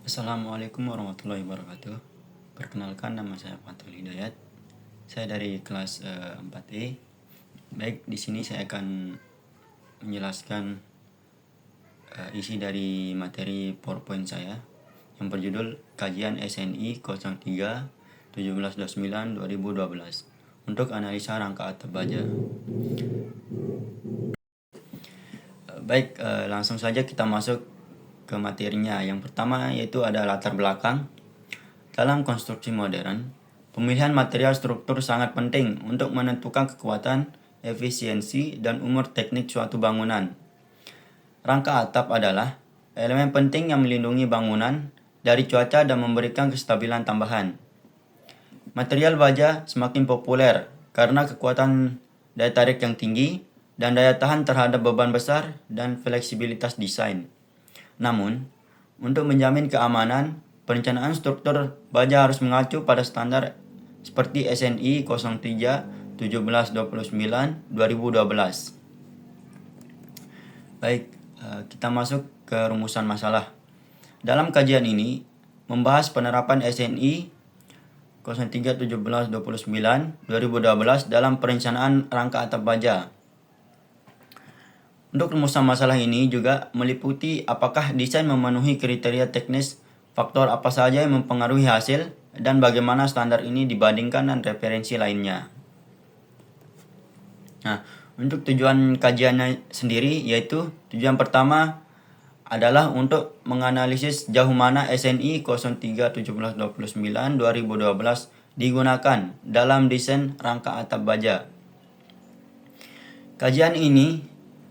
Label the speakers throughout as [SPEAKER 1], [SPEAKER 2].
[SPEAKER 1] Assalamualaikum warahmatullahi wabarakatuh. Perkenalkan, nama saya Fathul Hidayat. Saya dari kelas 4E. Baik, di sini saya akan menjelaskan isi dari materi PowerPoint saya yang berjudul Kajian SNI 03 1729 2012 untuk analisa rangka atap baja. Baik, langsung saja kita masuk ke materinya. Yang pertama yaitu ada latar belakang. Dalam konstruksi modern, pemilihan material struktur sangat penting untuk menentukan kekuatan, efisiensi, dan umur teknik suatu bangunan. Rangka atap adalah elemen penting yang melindungi bangunan dari cuaca dan memberikan kestabilan tambahan. Material baja semakin populer karena kekuatan daya tarik yang tinggi dan daya tahan terhadap beban besar dan fleksibilitas desain. Namun, untuk menjamin keamanan, perencanaan struktur baja harus mengacu pada standar seperti SNI 03 1729 2012. Baik, kita masuk ke rumusan masalah. Dalam kajian ini, membahas penerapan SNI 03 1729 2012 dalam perencanaan rangka atap baja. Untuk rumusan masalah ini juga meliputi apakah desain memenuhi kriteria teknis, faktor apa saja yang mempengaruhi hasil, dan bagaimana standar ini dibandingkan dengan referensi lainnya. Nah, untuk tujuan kajiannya sendiri yaitu tujuan pertama adalah untuk menganalisis jauh mana SNI 03 1729 2012 digunakan dalam desain rangka atap baja. Kajian ini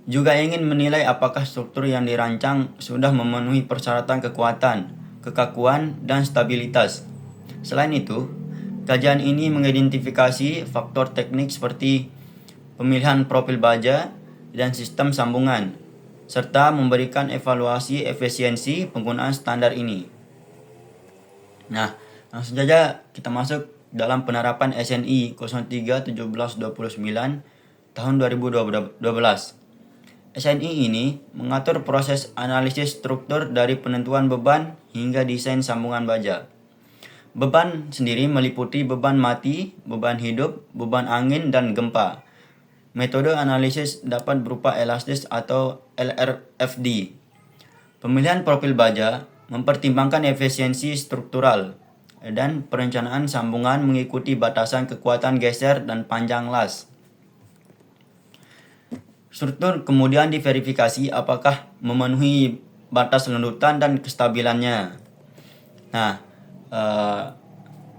[SPEAKER 1] juga ingin menilai apakah struktur yang dirancang sudah memenuhi persyaratan kekuatan, kekakuan, dan stabilitas. Selain itu, kajian ini mengidentifikasi faktor teknik seperti pemilihan profil baja dan sistem sambungan, serta memberikan evaluasi efisiensi penggunaan standar ini. Nah, langsung saja kita masuk dalam penerapan SNI 03 1729 tahun 2012. SNI ini mengatur proses analisis struktur dari penentuan beban hingga desain sambungan baja. Beban sendiri meliputi beban mati, beban hidup, beban angin, dan gempa. Metode analisis dapat berupa elastis atau LRFD. Pemilihan profil baja mempertimbangkan efisiensi struktural dan perencanaan sambungan mengikuti batasan kekuatan geser dan panjang las. Struktur kemudian diverifikasi apakah memenuhi batas lendutan dan kestabilannya. Nah,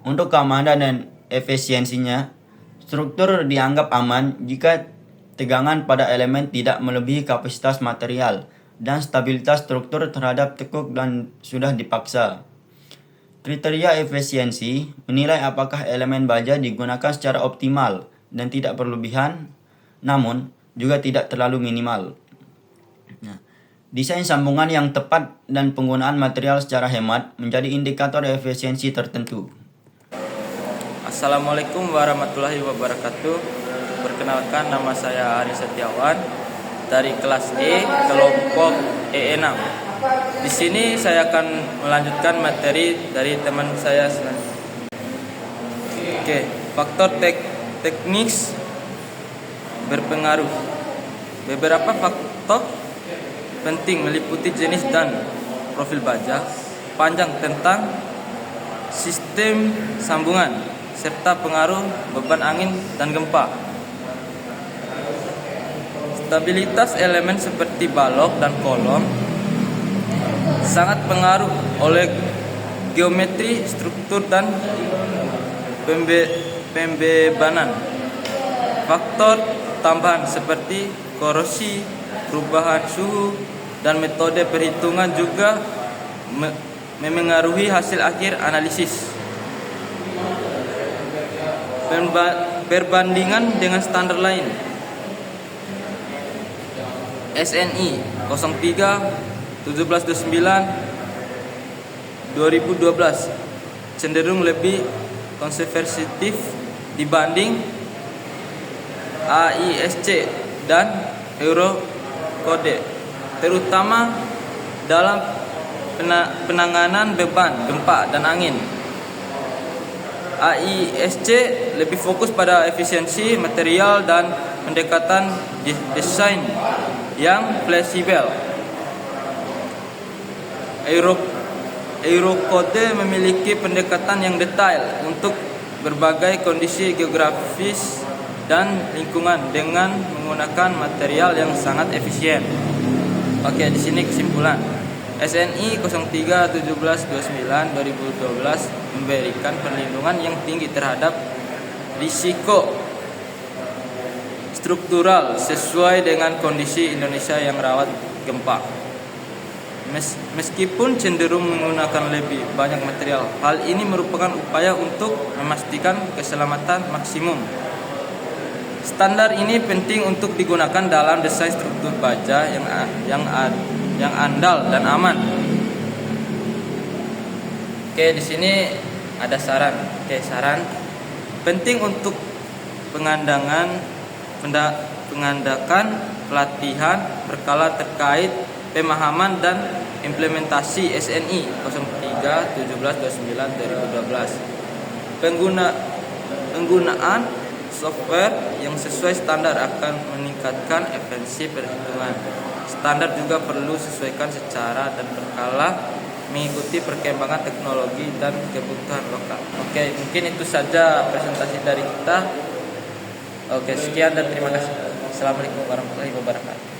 [SPEAKER 1] untuk keamanan dan efisiensinya, struktur dianggap aman jika tegangan pada elemen tidak melebihi kapasitas material dan stabilitas struktur terhadap tekuk dan sudah dipaksa. Kriteria efisiensi menilai apakah elemen baja digunakan secara optimal dan tidak berlebihan, namun juga tidak terlalu minimal. Nah, desain sambungan yang tepat dan penggunaan material secara hemat menjadi indikator efisiensi tertentu.
[SPEAKER 2] Assalamualaikum warahmatullahi wabarakatuh. Perkenalkan, nama saya Ari Setiawan dari kelas E, kelompok E6. Di sini saya akan melanjutkan materi dari teman saya selanjutnya. Faktor teknis berpengaruh. Beberapa faktor penting meliputi jenis dan profil baja, panjang tentang sistem sambungan, serta pengaruh beban angin dan gempa. Stabilitas elemen seperti balok dan kolom sangat pengaruh oleh geometri, struktur, dan pembebanan. Faktor tambahan seperti korosi, perubahan suhu, dan metode perhitungan juga memengaruhi hasil akhir analisis. Perbandingan dengan standar lain. SNI 03 1729 2012 cenderung lebih konservatif dibanding AISC dan Eurocode, terutama dalam penanganan beban gempa dan angin. AISC lebih fokus pada efisiensi material dan pendekatan desain yang fleksibel. Eurocode memiliki pendekatan yang detail untuk berbagai kondisi geografis dan lingkungan dengan menggunakan material yang sangat efisien. Oke, di sini kesimpulan. SNI 03-1729-2012 memberikan perlindungan yang tinggi terhadap risiko struktural sesuai dengan kondisi Indonesia yang rawan gempa. Meskipun cenderung menggunakan lebih banyak material, hal ini merupakan upaya untuk memastikan keselamatan maksimum. Standar ini penting untuk digunakan dalam desain struktur baja yang andal dan aman. Oke, di sini ada saran. Saran penting untuk pengandakan pelatihan berkala terkait pemahaman dan implementasi SNI 03-1729-2012. Penggunaan software yang sesuai standar akan meningkatkan efisiensi perhitungan. Standar juga perlu disesuaikan secara dan berkala mengikuti perkembangan teknologi dan kebutuhan lokal. Oke, mungkin itu saja presentasi dari kita. Oke, sekian dan terima kasih. Assalamualaikum warahmatullahi wabarakatuh.